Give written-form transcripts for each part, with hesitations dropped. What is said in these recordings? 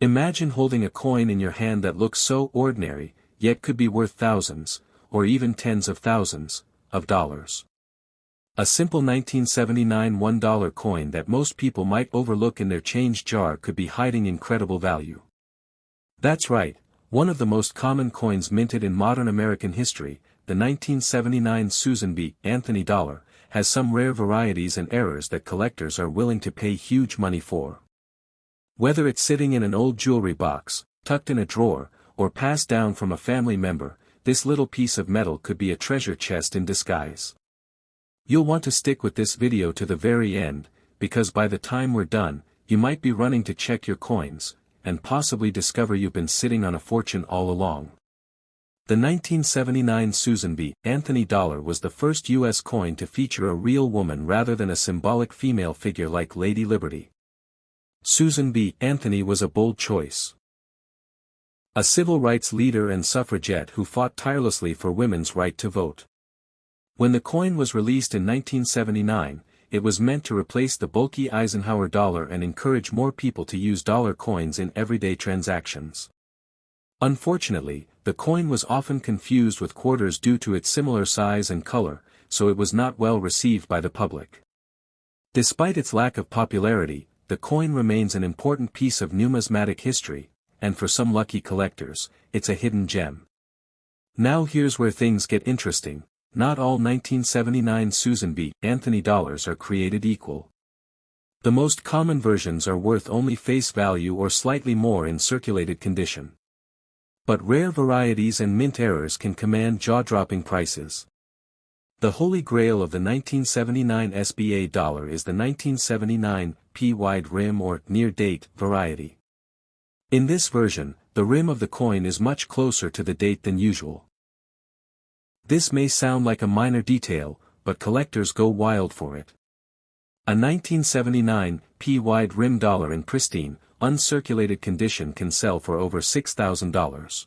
Imagine holding a coin in your hand that looks so ordinary, yet could be worth thousands, or even tens of thousands, of dollars. A simple 1979 $1 coin that most people might overlook in their change jar could be hiding incredible value. That's right, one of the most common coins minted in modern American history, the 1979 Susan B. Anthony dollar, has some rare varieties and errors that collectors are willing to pay huge money for. Whether it's sitting in an old jewelry box, tucked in a drawer, or passed down from a family member, this little piece of metal could be a treasure chest in disguise. You'll want to stick with this video to the very end, because by the time we're done, you might be running to check your coins, and possibly discover you've been sitting on a fortune all along. The 1979 Susan B. Anthony dollar was the first U.S. coin to feature a real woman rather than a symbolic female figure like Lady Liberty. Susan B. Anthony was a bold choice. A civil rights leader and suffragette who fought tirelessly for women's right to vote. When the coin was released in 1979, it was meant to replace the bulky Eisenhower dollar and encourage more people to use dollar coins in everyday transactions. Unfortunately, the coin was often confused with quarters due to its similar size and color, so it was not well received by the public. Despite its lack of popularity, the coin remains an important piece of numismatic history, and for some lucky collectors, it's a hidden gem. Now here's where things get interesting. Not all 1979 Susan B. Anthony dollars are created equal. The most common versions are worth only face value or slightly more in circulated condition. But rare varieties and mint errors can command jaw-dropping prices. The holy grail of the 1979 SBA dollar is the 1979 P-wide rim or near-date variety. In this version, the rim of the coin is much closer to the date than usual. This may sound like a minor detail, but collectors go wild for it. A 1979 P-wide rim dollar in pristine, uncirculated condition can sell for over $6,000.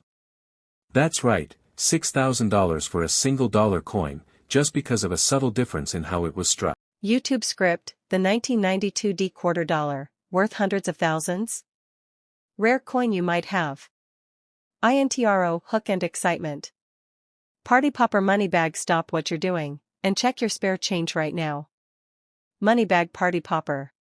That's right, $6,000 for a single dollar coin, just because of a subtle difference in how it was struck. YouTube script, the 1992 D quarter dollar, worth hundreds of thousands? Rare coin you might have. INTRO hook and excitement. Party popper money bag, stop what you're doing, and check your spare change right now. Money bag party popper.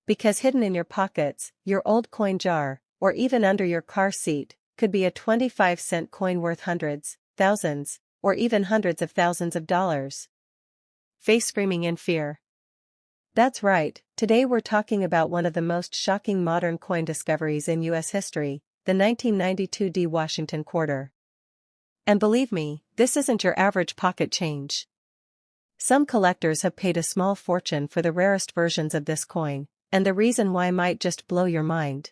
Because hidden in your pockets, your old coin jar, or even under your car seat, could be a 25-cent coin worth hundreds, thousands, or even hundreds of thousands of dollars. Face screaming in fear. That's right, today we're talking about one of the most shocking modern coin discoveries in U.S. history, the 1992 D Washington quarter. And believe me, this isn't your average pocket change. Some collectors have paid a small fortune for the rarest versions of this coin, and the reason why might just blow your mind.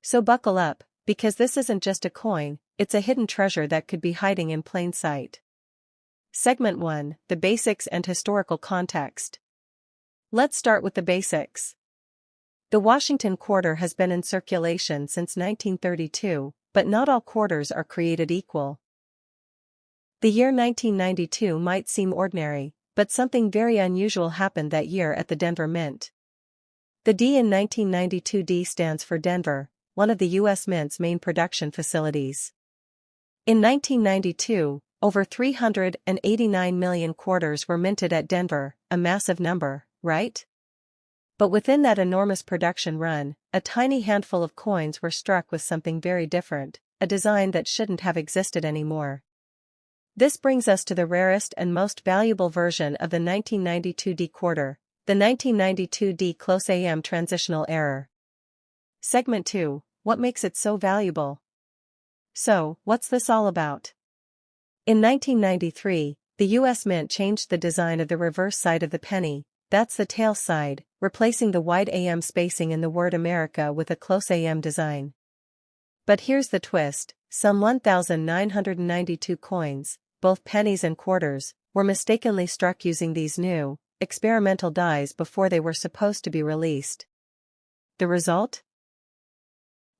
So buckle up, because this isn't just a coin, it's a hidden treasure that could be hiding in plain sight. Segment 1, the basics and historical context. Let's start with the basics. The Washington quarter has been in circulation since 1932, but not all quarters are created equal. The year 1992 might seem ordinary, but something very unusual happened that year at the Denver Mint. The D in 1992 D stands for Denver, one of the U.S. Mint's main production facilities. In 1992, over 389 million quarters were minted at Denver, a massive number, right? But within that enormous production run, a tiny handful of coins were struck with something very different, a design that shouldn't have existed anymore. This brings us to the rarest and most valuable version of the 1992 D quarter, the 1992 D close AM transitional error. Segment 2, what makes it so valuable? So, what's this all about? In 1993, the U.S. Mint changed the design of the reverse side of the penny, that's the tail side, replacing the wide AM spacing in the word America with a close AM design. But here's the twist, some 1,992 coins, both pennies and quarters, were mistakenly struck using these new, experimental dies before they were supposed to be released. The result?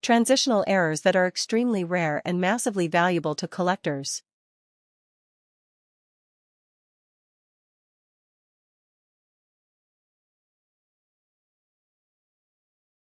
Transitional errors that are extremely rare and massively valuable to collectors.